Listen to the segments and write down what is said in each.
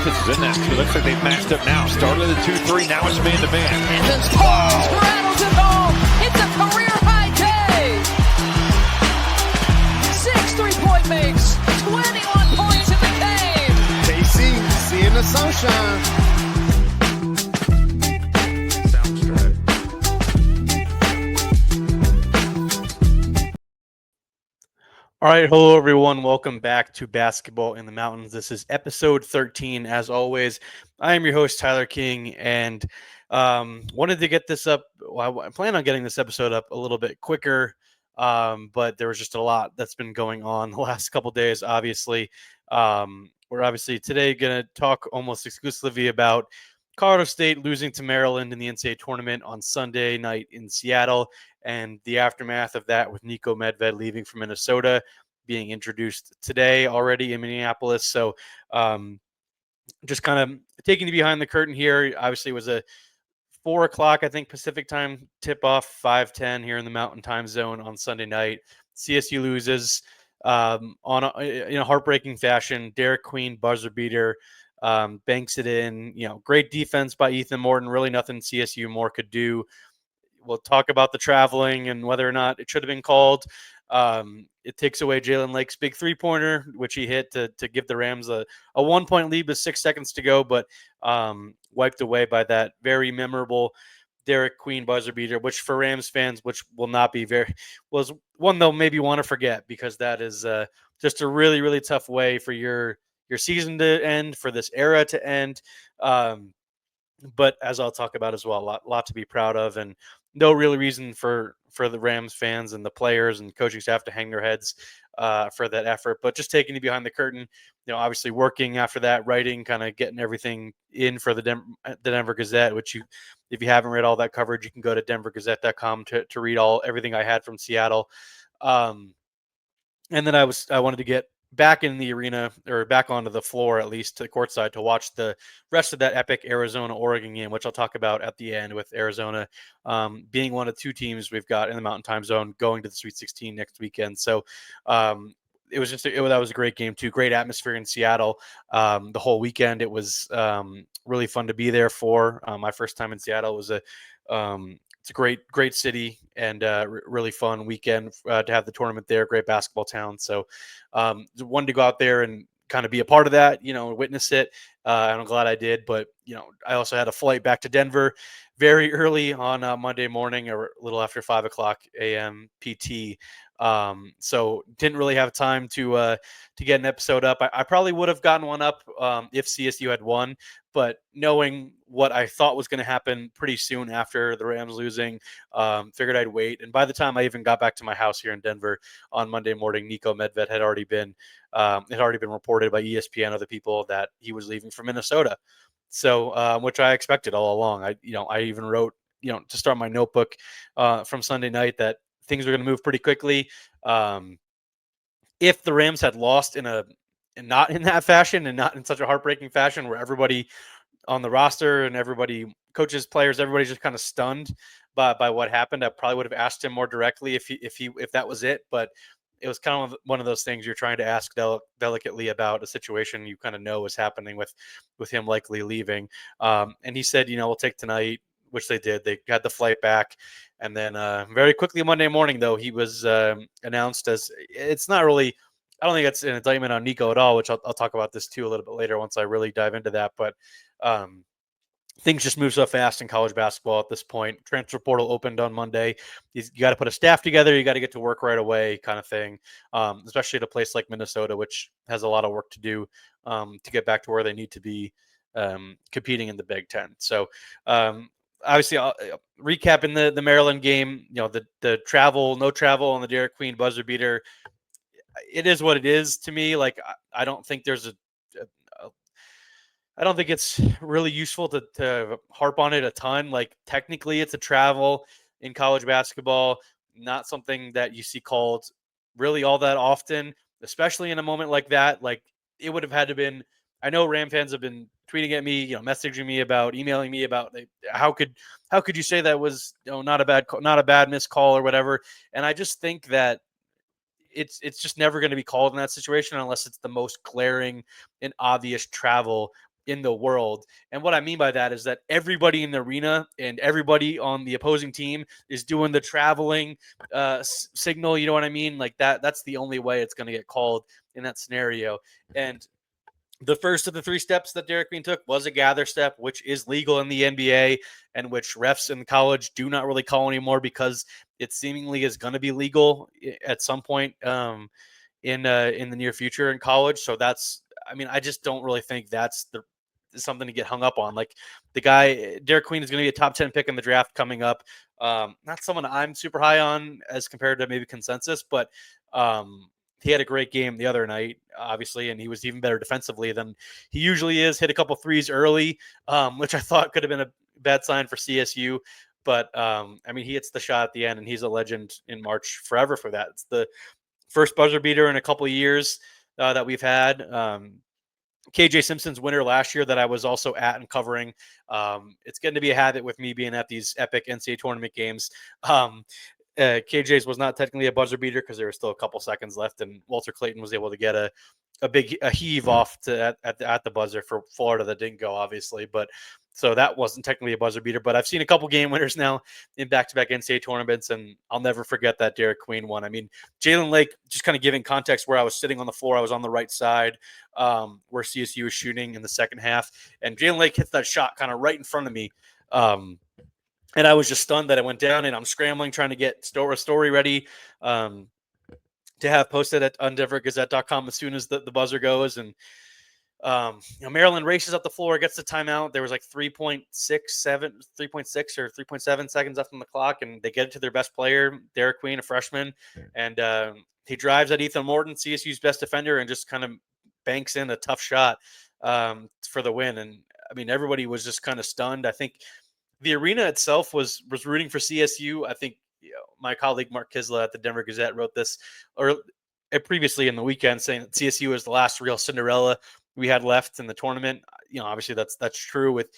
Memphis is in that too. Looks like they've matched up now. Started at the 2-3, now it's man-to-man. Evans pulls, rattles it home. It's a career-high day. 6 3-point makes, 21 points in the game. KC, seeing the sunshine. All right, hello everyone. Welcome back to Basketball in the Mountains. This is episode 13. As always, I am your host Tyler King, and wanted to get this up. Well, I plan on getting this episode up a little bit quicker, but there was just a lot that's been going on the last couple days. Obviously, we're obviously today going to talk almost exclusively about Colorado State losing to Maryland in the NCAA Tournament on Sunday night in Seattle, and the aftermath of that with Niko Medved leaving for Minnesota, being introduced today already in Minneapolis. So just kind of taking you behind the curtain here. Obviously, it was a 4 o'clock, I think, Pacific time tip-off, 5:10 here in the Mountain Time Zone on Sunday night. CSU loses in a heartbreaking fashion. Derik Queen buzzer beater. Banks it in, great defense by Ethan Morton. Really nothing CSU more could do. We'll talk about the traveling and whether or not it should have been called. It takes away Jalen Lake's big three-pointer, which he hit to give the Rams a 1-point lead with 6 seconds to go, but wiped away by that very memorable Derik Queen buzzer beater, which for Rams fans, which will not be was one they'll maybe want to forget, because that is just a really, really tough way for your season to end, for this era to end. But as I'll talk about as well, a lot to be proud of, and no real reason for the Rams fans and the players and coaching staff to hang their heads for that effort. But just taking you behind the curtain, obviously working after that, writing, kind of getting everything in for the Denver Gazette, which if you haven't read all that coverage, you can go to denvergazette.com to read everything I had from Seattle. And then I wanted to get back in the arena, or back onto the floor, at least to the courtside, to watch the rest of that epic Arizona-Oregon game, which I'll talk about at the end, with Arizona being one of 2 teams we've got in the Mountain Time Zone going to the Sweet 16 next weekend. So it was that was a great game too. Great atmosphere in Seattle the whole weekend. It was really fun to be there for. My first time in Seattle. It was it's a great city, and really fun weekend to have the tournament there. Great basketball town. So wanted to go out there and kind of be a part of that, witness it. And I'm glad I did. But, I also had a flight back to Denver very early on Monday morning, or a little after 5 o'clock a.m. PT. So didn't really have time to get an episode up. I probably would have gotten one up if CSU had won, but knowing what I thought was going to happen pretty soon after the Rams losing, figured I'd wait. And by the time I even got back to my house here in Denver on Monday morning, Niko Medved had already been reported by ESPN and other people that he was leaving for Minnesota. So, which I expected all along. I even wrote, to start my notebook from Sunday night, that things are going to move pretty quickly. If the Rams had lost and not in that fashion, and not in such a heartbreaking fashion, where everybody on the roster and everybody, coaches, players, everybody's just kind of stunned by what happened, I probably would have asked him more directly if that was it. But it was kind of one of those things you're trying to ask delicately about a situation you kind of know is happening with him likely leaving. And he said, we'll take tonight, which they did. They got the flight back. And then very quickly Monday morning, though, he was announced as, it's not really, I don't think it's an indictment on Niko at all, which I'll talk about this too a little bit later once I really dive into that. But things just move so fast in college basketball at this point. Transfer portal opened on Monday. You got to put a staff together. You got to get to work right away, kind of thing, especially at a place like Minnesota, which has a lot of work to do to get back to where they need to be competing in the Big Ten. So, obviously, recapping the Maryland game, the no travel on the Derik Queen buzzer beater. It is what it is to me. Like, I don't think there's I don't think it's really useful to harp on it a ton. Like, technically, it's a travel in college basketball, not something that you see called really all that often, especially in a moment like that. Like, it would have had to been. I know Ram fans have been tweeting at me, messaging me about, emailing me about, how could you say that was not a bad missed call or whatever. And I just think that it's just never going to be called in that situation unless it's the most glaring and obvious travel in the world. And what I mean by that is that everybody in the arena and everybody on the opposing team is doing the traveling signal. You know what I mean? Like that's the only way it's going to get called in that scenario. And the first of the 3 steps that Derik Queen took was a gather step, which is legal in the NBA and which refs in college do not really call anymore because it seemingly is going to be legal at some point in the near future in college. So I just don't really think that's something to get hung up on. Like the guy, Derik Queen, is going to be a top 10 pick in the draft coming up. Not someone I'm super high on as compared to maybe consensus, but he had a great game the other night, obviously, and he was even better defensively than he usually is. Hit a couple threes early, which I thought could have been a bad sign for CSU. But he hits the shot at the end, and he's a legend in March forever for that. It's the first buzzer beater in a couple of years that we've had. KJ Simpson's winner last year that I was also at and covering. It's going to be a habit with me being at these epic NCAA tournament games. KJ's was not technically a buzzer beater because there was still a couple seconds left, and Walter Clayton was able to get a heave off at the buzzer for Florida that didn't go, obviously, but so that wasn't technically a buzzer beater. But I've seen a couple game winners now in back-to-back NCAA tournaments, and I'll never forget that Derik Queen one. I mean, Jalen Lake, just kind of giving context where I was sitting on the floor, I was on the right side where CSU was shooting in the second half, and Jalen Lake hits that shot kind of right in front of me. And I was just stunned that it went down, and I'm scrambling trying to get a story ready to have posted on DenverGazette.com as soon as the buzzer goes. And Maryland races up the floor, gets the timeout. There was like 3.6 or 3.7 seconds left on the clock, and they get it to their best player, Derik Queen, a freshman. And he drives at Ethan Morton, CSU's best defender, and just kind of banks in a tough shot for the win. And I mean, everybody was just kind of stunned. I think the arena itself was rooting for CSU. I think my colleague Mark Kisla at the Denver Gazette wrote this previously in the weekend, saying that CSU is the last real Cinderella we had left in the tournament. Obviously that's true, with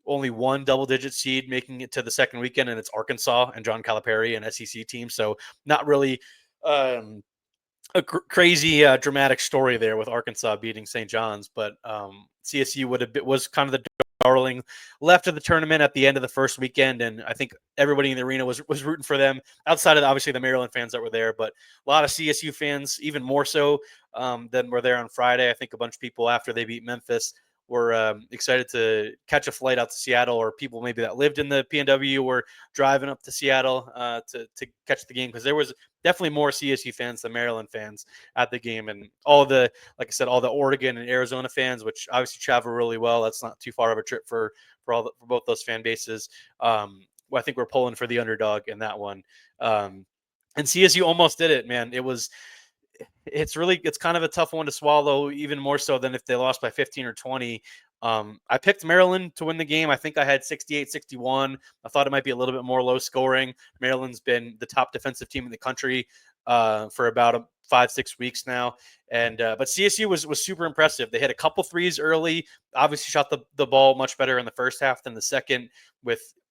only one double-digit seed making it to the second weekend, and it's Arkansas and John Calipari, an SEC team. So not really a crazy dramatic story there with Arkansas beating St. John's, but CSU was kind of the darling left of the tournament at the end of the first weekend, and I think everybody in the arena was rooting for them, outside of obviously the Maryland fans that were there, but a lot of CSU fans, even more so than were there on Friday. I think a bunch of people after they beat Memphis were excited to catch a flight out to Seattle, or people maybe that lived in the PNW were driving up to Seattle to catch the game, because there was definitely more CSU fans than Maryland fans at the game. And like I said, all the Oregon and Arizona fans, which obviously travel really well. That's not too far of a trip for both those fan bases. I think we're pulling for the underdog in that one. And CSU almost did it, man. It's kind of a tough one to swallow, even more so than if they lost by 15 or 20. I picked Maryland to win the game. I think I had 68-61. I thought it might be a little bit more low scoring. Maryland's been the top defensive team in the country for about 5-6 weeks now. And but CSU was super impressive. They hit a couple threes early, obviously shot the ball much better in the first half than the second.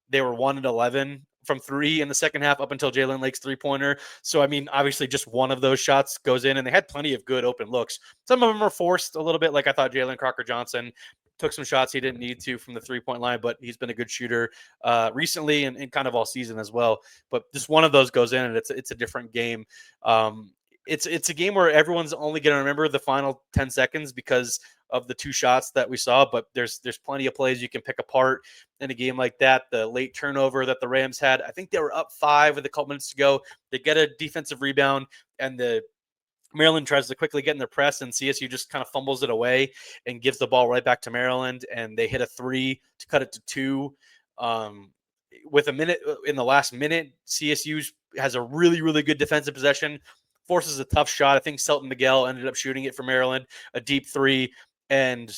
They were 1-11 from 3 in the second half up until Jalen Lake's 3-pointer. So, I mean, obviously just one of those shots goes in, and they had plenty of good open looks. Some of them were forced a little bit. Like I thought Jalen Crocker-Johnson took some shots he didn't need to from the 3-point line, but he's been a good shooter recently and kind of all season as well. But just one of those goes in, and it's a different game. It's a game where everyone's only going to remember the final 10 seconds because of the 2 shots that we saw, but there's plenty of plays you can pick apart in a game like that. The late turnover that the Rams had, I think they were up 5 with a couple minutes to go. They get a defensive rebound, and the Maryland tries to quickly get in their press, and CSU just kind of fumbles it away and gives the ball right back to Maryland, and they hit a 3 to cut it to 2. With a minute in the last minute, CSU has a really, really good defensive possession, forces a tough shot. I think Selton Miguel ended up shooting it for Maryland, a deep 3, and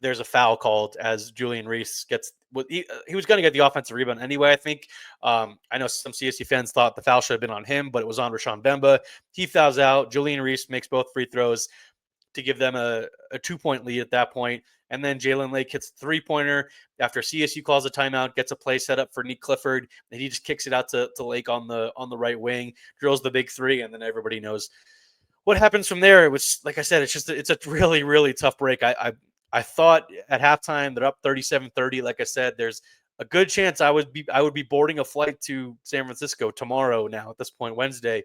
there's a foul called as Julian Reese gets he was going to get the offensive rebound anyway, I think. I know some CSU fans thought the foul should have been on him, but it was on Rashawn Bemba. He fouls out. Julian Reese makes both free throws to give them a 2-point lead at that point. And then Jalen Lake hits a 3-pointer after CSU calls a timeout, gets a play set up for Nick Clifford, and he just kicks it out to Lake on the right wing, drills the big 3, and then everybody knows what happens from there. It was, like I said, it's a really, really tough break. I I thought at halftime they're up 37-30. Like I said, there's a good chance I would be boarding a flight to San Francisco tomorrow. Now at this point, Wednesday,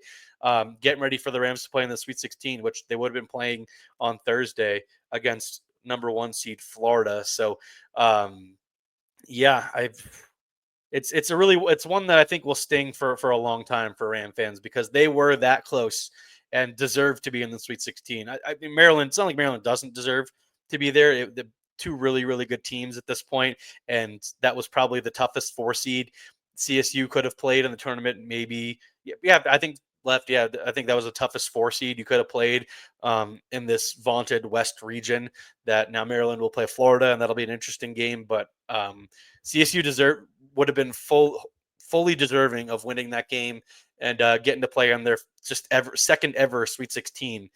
getting ready for the Rams to play in the Sweet 16, which they would have been playing on Thursday against number 1 seed Florida. So, yeah, it's one that I think will sting for a long time for Ram fans because they were that close and deserve to be in the Sweet 16. I mean, Maryland. It's not like Maryland doesn't deserve to be there. The two really good teams at this point, and that was probably the toughest 4 seed CSU could have played in the tournament. Maybe, yeah, I think left. Yeah, I think that was the toughest 4 seed you could have played in this vaunted West region. That now Maryland will play Florida, and that'll be an interesting game. But CSU would have been fully deserving of winning that game and getting to play on their second ever Sweet 16.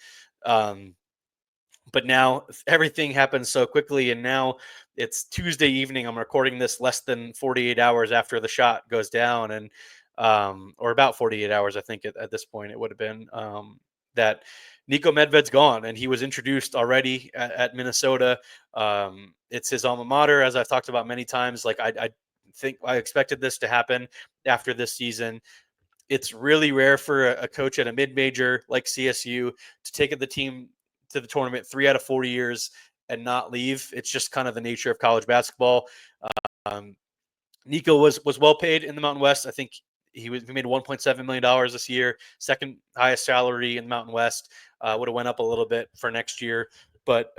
But now everything happens so quickly, and now it's Tuesday evening. I'm recording this less than 48 hours after the shot goes down, and or about 48 hours, I think at this point it would have been that Niko Medved's gone, and he was introduced already at Minnesota. It's his alma mater, as I've talked about many times. Like I think I expected this to happen after this season. It's really rare for a coach at a mid-major like CSU to take the team to the tournament 3 out of 4 years and not leave. It's just kind of the nature of college basketball. Um, Niko was well paid in the Mountain West. I think he made $1.7 million this year, second highest salary in the Mountain West. Would have went up a little bit for next year, but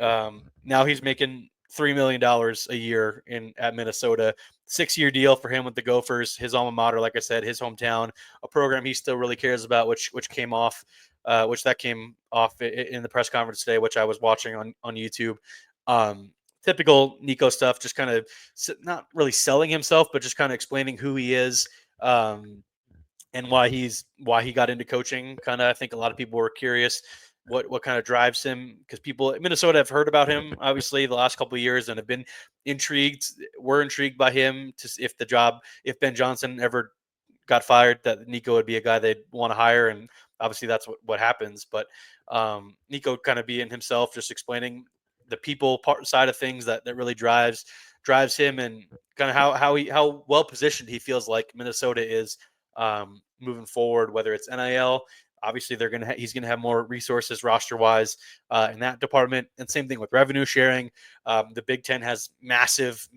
now he's making $3 million a year at Minnesota. 6-year deal for him with the Gophers, his alma mater, like I said, his hometown, a program he still really cares about, which came off in the press conference today, which I was watching on YouTube. Typical Niko stuff, just kind of not really selling himself, but just kind of explaining who he is and why he got into coaching. Kind of, I think a lot of people were curious what kind of drives him, because people in Minnesota have heard about him obviously the last couple of years and have been were intrigued by him to if Ben Johnson ever got fired, that Niko would be a guy they'd want to hire, and obviously that's what happens. But Niko kind of being himself, just explaining the people side of things that really drives him, and kind of how well positioned he feels like Minnesota is moving forward, whether it's NIL. Obviously, he's gonna have more resources roster wise in that department, and same thing with revenue sharing. The Big Ten has massive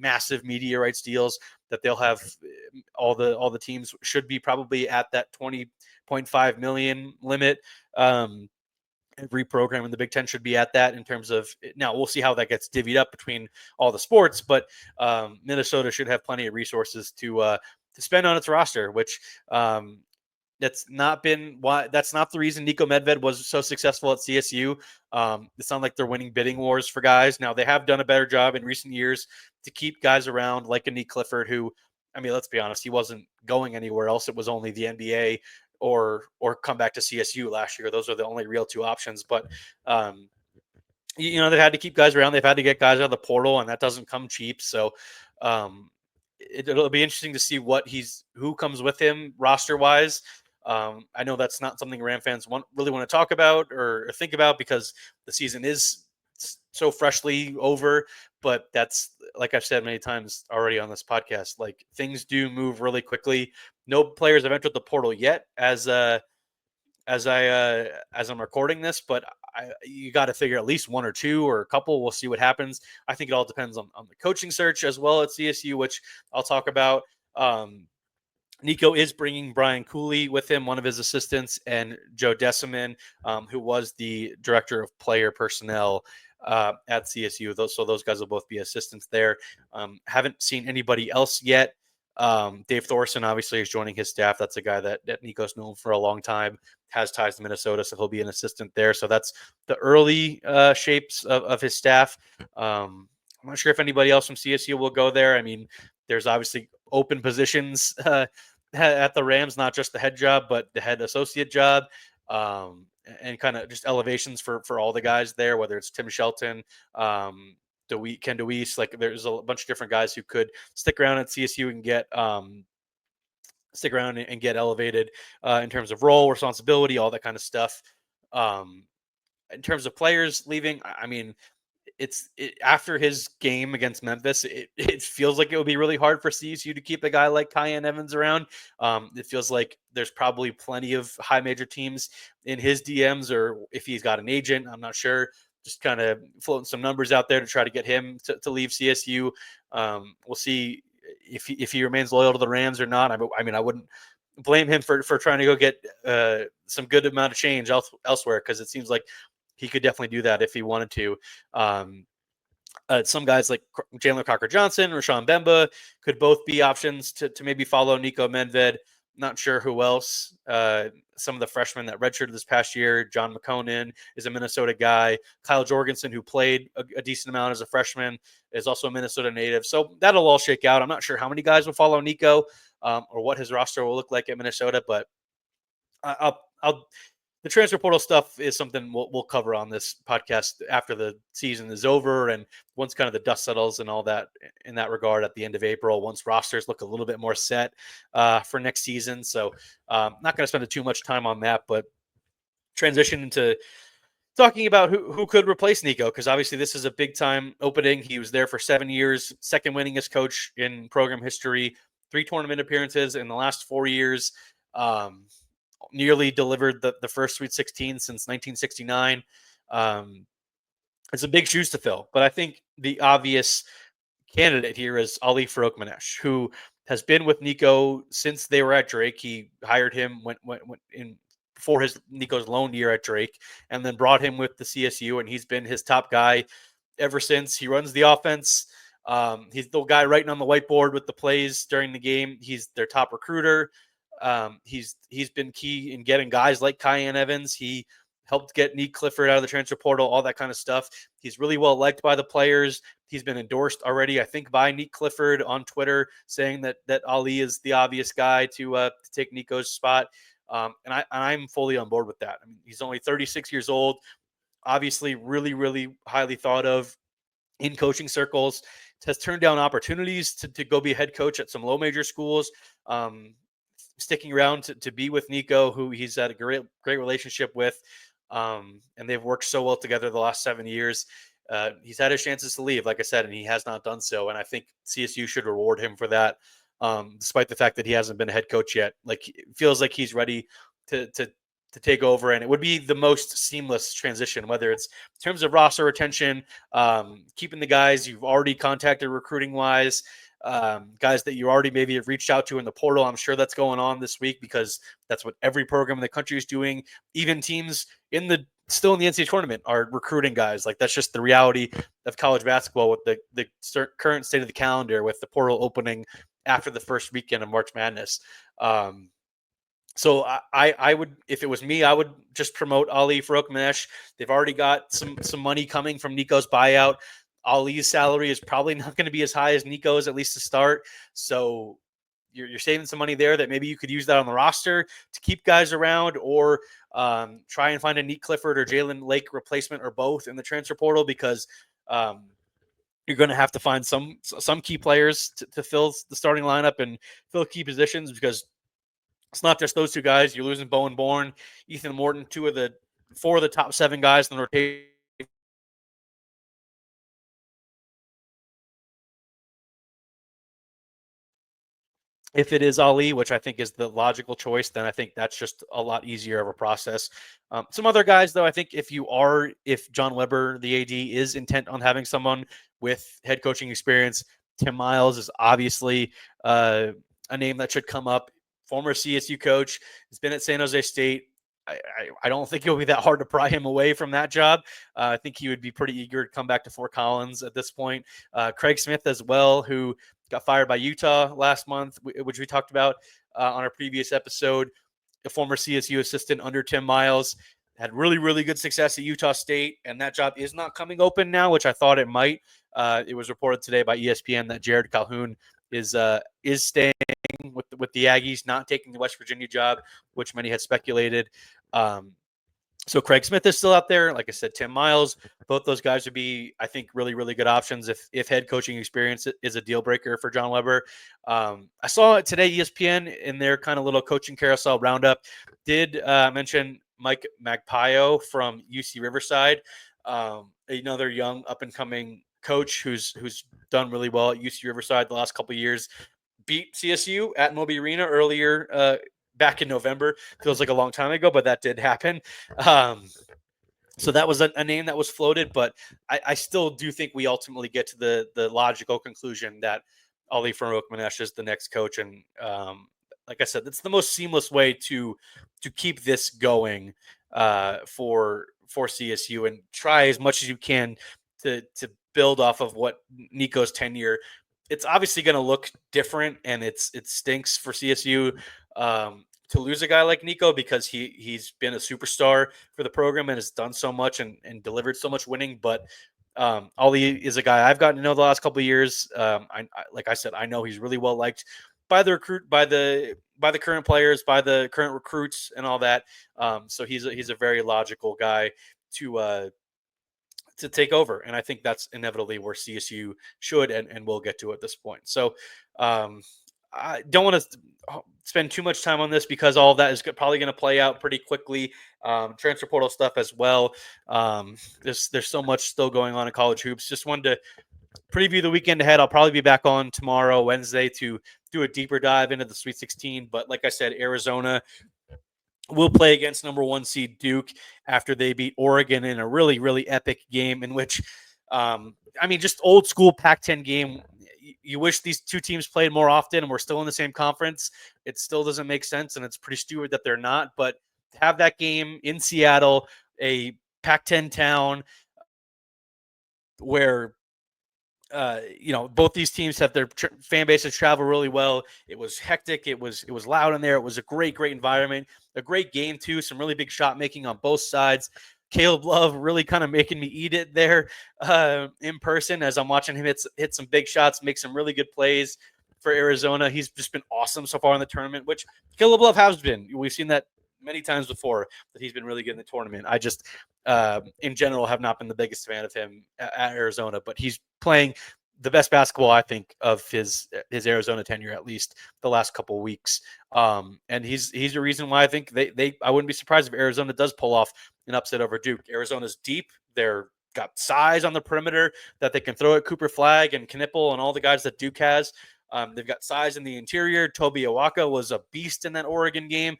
media rights deals that they'll have. All the teams should be probably at that 20.5 million limit. Every program in the Big Ten should be at that in terms of. Now we'll see how that gets divvied up between all the sports, but Minnesota should have plenty of resources to spend on its roster, which that's not the reason Niko Medved was so successful at CSU. It's not like they're winning bidding wars for guys. Now they have done a better job in recent years to keep guys around, like a Nick Clifford, who, I mean, let's be honest, he wasn't going anywhere else. It was only the NBA or come back to CSU last year. Those are the only real 2 options. But they've had to keep guys around. They've had to get guys out of the portal, and that doesn't come cheap. So it'll be interesting to see who comes with him roster wise. I know that's not something Ram fans really want to talk about or think about, because the season is so freshly over. But that's, like I've said many times already on this podcast, like things do move really quickly. No players have entered the portal yet as I'm recording this, but you got to figure at least 1 or 2 or a couple. We'll see what happens. I think it all depends on the coaching search as well at CSU, which I'll talk about. Niko is bringing Brian Cooley with him, one of his assistants, and Joe Deciman, who was the director of player personnel at CSU. Those guys will both be assistants there. Haven't seen anybody else yet. Dave Thorson obviously is joining his staff. That's a guy that Niko's known for a long time, has ties to Minnesota, so he'll be an assistant there. So that's the early shapes of his staff. I'm not sure if anybody else from CSU will go there. I mean, there's obviously open positions at the Rams, not just the head job, but the head associate job, and kind of just elevations for all the guys there, whether it's Tim Shelton, Ken DeWeese. Like, there's a bunch of different guys who could stick around at CSU and get elevated in terms of role, responsibility, all that kind of stuff. In terms of players leaving, I mean, after his game against Memphis, it feels like it would be really hard for CSU to keep a guy like Kyan Evans around. It feels like there's probably plenty of high major teams in his DMs, or if he's got an agent, I'm not sure. Just kind of floating some numbers out there to try to get him to leave CSU. We'll see if he remains loyal to the Rams or not. I mean, I wouldn't blame him for trying to go get some good amount of change elsewhere, because it seems like he could definitely do that if he wanted to. Some guys like Jalen Cocker-Johnson, Rashawn Bemba could both be options to maybe follow Niko Medved. Not sure who else. Some of the freshmen that redshirted this past year, John McConan is a Minnesota guy. Kyle Jorgensen, who played a decent amount as a freshman, is also a Minnesota native. So that'll all shake out. I'm not sure how many guys will follow Niko or what his roster will look like at Minnesota, but the transfer portal stuff is something we'll cover on this podcast after the season is over, and once kind of the dust settles and all that in that regard at the end of April, once rosters look a little bit more set for next season. So not going to spend too much time on that, but transition into talking about who could replace Niko, because obviously this is a big time opening. He was there for 7 years, second winningest coach in program history, 3 tournament appearances in the last 4 years. Nearly delivered the first Sweet 16 since 1969. It's a big shoes to fill, but I think the obvious candidate here is Ali Farokhmanesh, who has been with Niko since they were at Drake. He hired him when in before Niko's loan year at Drake, and then brought him with the CSU, and he's been his top guy ever since. He runs the offense. He's the guy writing on the whiteboard with the plays during the game. He's their top recruiter. He's been key in getting guys like Kyan Evans. He helped get Nick Clifford out of the transfer portal, all that kind of stuff. He's really well liked by the players. He's been endorsed already, I think, by Nick Clifford on Twitter, saying that Ali is the obvious guy to take Niko's spot. And I'm fully on board with that. I mean, he's only 36 years old, obviously really, really highly thought of in coaching circles, has turned down opportunities to go be a head coach at some low major schools. Sticking around to be with Niko, who he's had a great relationship with, and they've worked so well together the last 7 years. He's had his chances to leave, like I said, and he has not done so. And I think CSU should reward him for that, despite the fact that he hasn't been a head coach yet. Like, it feels like he's ready to take over, and it would be the most seamless transition, whether it's in terms of roster retention, keeping the guys you've already contacted recruiting wise, guys that you already maybe have reached out to in the portal. I'm sure that's going on this week, because that's what every program in the country is doing. Even teams still in the NCAA tournament are recruiting guys. Like, that's just the reality of college basketball with the current state of the calendar, with the portal opening after the first weekend of March Madness. So I would, if it was me, I would just promote Ali Farokhmanesh. They've already got some money coming from Niko's buyout. Ali's salary is probably not going to be as high as Niko's, at least to start. So you're saving some money there that maybe you could use that on the roster to keep guys around, or try and find a Nick Clifford or Jalen Lake replacement, or both, in the transfer portal, because you're going to have to find some key players to fill the starting lineup and fill key positions, because it's not just those 2 guys. You're losing Bowen Bourne, Ethan Morton, 4 of the top 7 guys in the rotation. If it is Ali, which I think is the logical choice, then I think that's just a lot easier of a process. Some other guys, though, I think if John Weber, the AD, is intent on having someone with head coaching experience, Tim Miles is obviously a name that should come up. Former CSU coach, has been at San Jose State. I don't think it'll be that hard to pry him away from that job. I think he would be pretty eager to come back to Fort Collins at this point. Craig Smith as well, who got fired by Utah last month, which we talked about on our previous episode. A former CSU assistant under Tim Miles, had really, really good success at Utah State, and that job is not coming open now, which I thought it might. It was reported today by ESPN that Jared Calhoun is staying with the Aggies, not taking the West Virginia job, which many had speculated. So Craig Smith is still out there. Like I said, Tim Miles, both those guys would be, I think, really, really good options if head coaching experience is a deal breaker for John Weber. I saw it today, ESPN, in their kind of little coaching carousel roundup, did mention Mike Magpayo from UC Riverside. another young up and coming coach who's done really well at UC Riverside the last couple of years. Beat CSU at Moby Arena earlier back in November. Feels like a long time ago, but that did happen. So that was a name that was floated, but I still do think we ultimately get to the logical conclusion that Ali Farouk-Manesh is the next coach, and like I said, it's the most seamless way to keep this going for CSU and try as much as you can to build off of what Niko's tenure. It's obviously going to look different, and it stinks for CSU to lose a guy like Niko because he's been a superstar for the program and has done so much and delivered so much winning. But Ali is a guy I've gotten to know the last couple of years. Like I said, I know he's really well liked by the current players, by the current recruits, and all that. So he's a very logical guy to take over, and I think that's inevitably where CSU should and will get to at this point. So I don't want to spend too much time on this because all of that is probably going to play out pretty quickly. Transfer portal stuff as well. There's so much still going on in college hoops. Just wanted to preview the weekend ahead. I'll probably be back on tomorrow, Wednesday, to do a deeper dive into the Sweet 16. But like I said, Arizona will play against number 1 seed Duke after they beat Oregon in a really, really epic game in which, just old school Pac-10 game. You wish these two teams played more often and we're still in the same conference. It still doesn't make sense, and it's pretty stupid that they're not. But to have that game in Seattle, a Pac-10 town where both these teams have their fan bases travel really well. It was hectic. It was loud in there. It was a great environment, a great game too. Some really big shot making on both sides. Caleb Love really kind of making me eat it there in person as I'm watching him hit some big shots, make some really good plays for Arizona. He's just been awesome so far in the tournament, which Caleb Love has been. We've seen that many times before, that he's been really good in the tournament. I just, in general, have not been the biggest fan of him at Arizona, but he's playing the best basketball, I think, of his Arizona tenure, at least the last couple of weeks. And he's the reason why I think I wouldn't be surprised if Arizona does pull off an upset over Duke. Arizona's deep. They're got size on the perimeter that they can throw at Cooper Flagg and Knipple and all the guys that Duke has. They've got size in the interior. Toby Awaka was a beast in that Oregon game.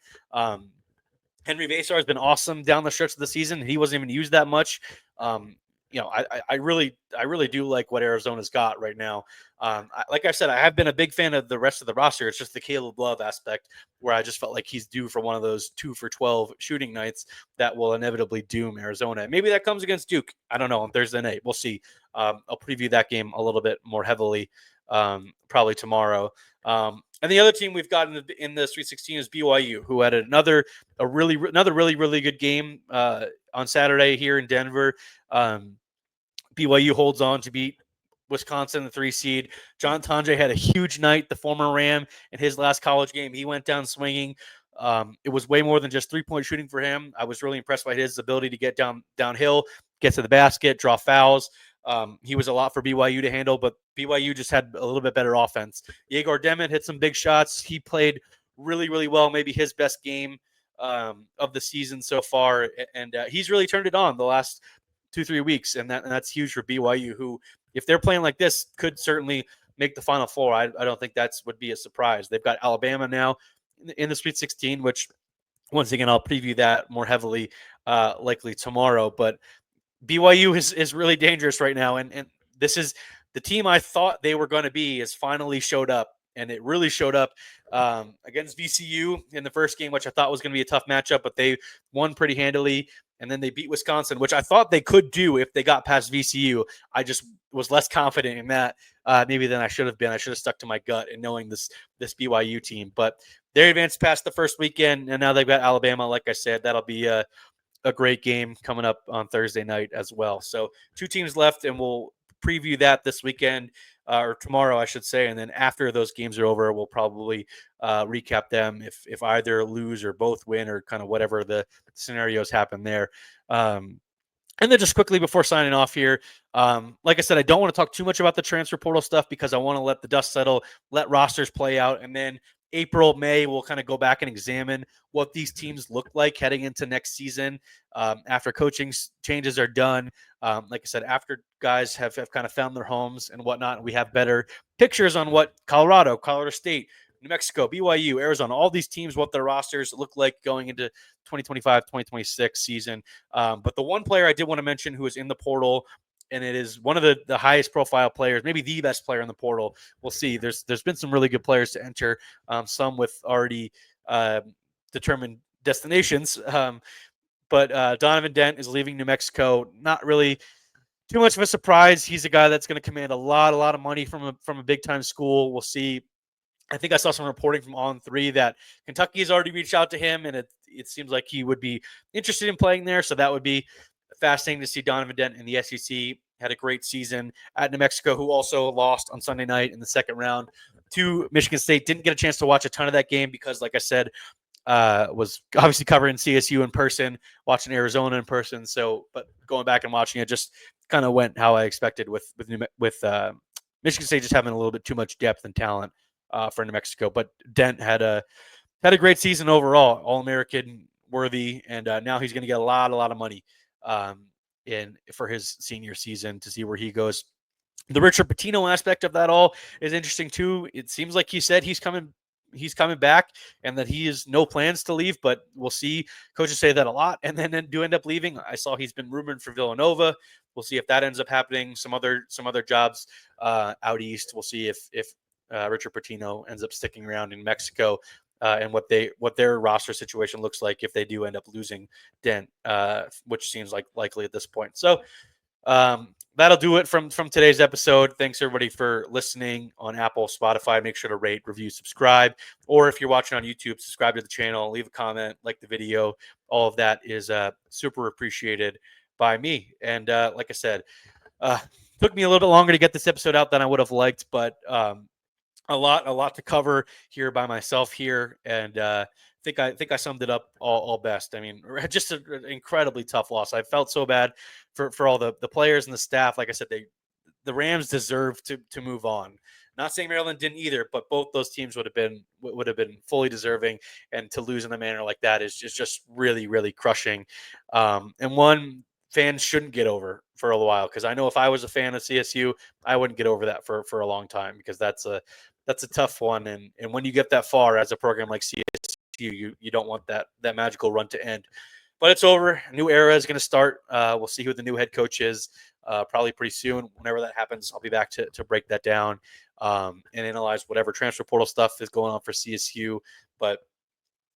Henry Vasar has been awesome down the stretch of the season. He wasn't even used that much. I really do like what Arizona's got right now. Like I said, I have been a big fan of the rest of the roster. It's just the Caleb Love aspect where I just felt like he's due for one of those 2 for 12 shooting nights that will inevitably doom Arizona. Maybe that comes against Duke. I don't know, on Thursday night. We'll see. I'll preview that game a little bit more heavily probably tomorrow. And the other team we've got in the Sweet 16 is BYU, who had another really good game on Saturday here in Denver. BYU holds on to beat Wisconsin, the 3 seed. John Tonje had a huge night, the former Ram, in his last college game. He went down swinging. It was way more than just 3-point shooting for him. I was really impressed by his ability to get downhill, get to the basket, draw fouls. He was a lot for BYU to handle, but BYU just had a little bit better offense. Yegor Demet hit some big shots. He played really well, maybe his best game of the season so far, and he's really turned it on the last 2-3 weeks, and that's huge for BYU, who, if they're playing like this, could certainly make the Final Four. I don't think would be a surprise. They've got Alabama now in the Sweet 16, which, once again, I'll preview that more heavily likely tomorrow, but BYU is really dangerous right now, and this is the team I thought they were going to be has finally showed up, and it really showed up against VCU in the first game, which I thought was going to be a tough matchup, but they won pretty handily, and then they beat Wisconsin, which I thought they could do if they got past VCU. I just was less confident in that maybe than I should have been. I should have stuck to my gut in knowing this BYU team, but they advanced past the first weekend, and now they've got Alabama. Like I said, that'll be a great game coming up on Thursday night as well. So 2 teams left, and we'll preview that this weekend or tomorrow, I should say. And then after those games are over, we'll probably recap them if either lose or both win, or kind of whatever the scenarios happen there. And then just quickly before signing off here, like I said, I don't want to talk too much about the transfer portal stuff because I want to let the dust settle, let rosters play out. And then April, May, we'll kind of go back and examine what these teams look like heading into next season after coaching changes are done. Like I said, after guys have kind of found their homes and whatnot, we have better pictures on what Colorado State, New Mexico, BYU, Arizona, all these teams, what their rosters look like going into 2025, 2026 season. But the one player I did want to mention who is in the portal, and it is one of the highest profile players, maybe the best player in the portal. We'll see. There's been some really good players to enter, some with already determined destinations. But Donovan Dent is leaving New Mexico. Not really too much of a surprise. He's a guy that's going to command a lot of money from a big time school. We'll see. I think I saw some reporting from On3 that Kentucky has already reached out to him, and it seems like he would be interested in playing there. So that would be fascinating to see Donovan Dent in the SEC. Had a great season at New Mexico, who also lost on Sunday night in the second round to Michigan State. Didn't get a chance to watch a ton of that game because, like I said, was obviously covering CSU in person, watching Arizona in person. So, but going back and watching it just kind of went how I expected with Michigan State just having a little bit too much depth and talent for New Mexico. But Dent had a great season overall, All-American worthy, and now he's going to get a lot of money for his senior season to see where he goes. The Richard Pitino aspect of that all is interesting too. It seems like he said he's coming back and that he has no plans to leave, but we'll see. Coaches say that a lot and then do end up leaving. I saw he's been rumored for Villanova. We'll see if that ends up happening. Some other jobs out east. We'll see if Richard Pitino ends up sticking around in Mexico and what their roster situation looks like if they do end up losing Dent, which seems like likely at this point. So that'll do it from today's episode. Thanks everybody for listening on Apple, Spotify. Make sure to rate, review, subscribe, or if you're watching on YouTube, subscribe to the channel, leave a comment, like the video. All of that is super appreciated by me. And like I said, took me a little bit longer to get this episode out than I would have liked, but a lot to cover here by myself here, and I think I summed it up all best. I mean, just an incredibly tough loss. I felt so bad for all the players and the staff. Like I said, the Rams deserve to move on. Not saying Maryland didn't either, but both those teams would have been fully deserving, and to lose in a manner like that is just really crushing. And one fans shouldn't get over for a while, because I know if I was a fan of CSU, I wouldn't get over that for a long time, because that's a tough one. And when you get that far as a program like CSU, you don't want that magical run to end. But it's over. A new era is going to start. We'll see who the new head coach is probably pretty soon. Whenever that happens, I'll be back to break that down and analyze whatever transfer portal stuff is going on for CSU. But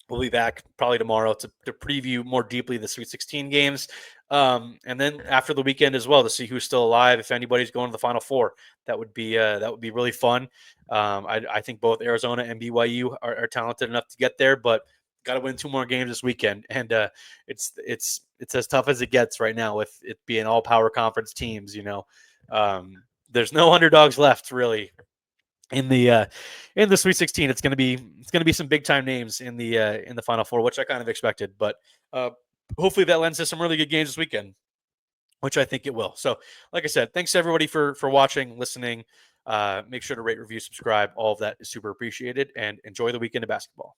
we'll be back probably tomorrow to preview more deeply the Sweet 16 games. And then after the weekend as well, to see who's still alive, if anybody's going to the Final Four. That would be really fun. I think both Arizona and BYU are talented enough to get there, but got to win 2 more games this weekend. And it's as tough as it gets right now with it being all power conference teams. There's no underdogs left really in the Sweet 16. It's going to be some big time names in the Final Four, which I kind of expected, but hopefully that lends to some really good games this weekend, which I think it will. So like I said, thanks everybody for watching, listening. Make sure to rate, review, subscribe. All of that is super appreciated, and enjoy the weekend of basketball.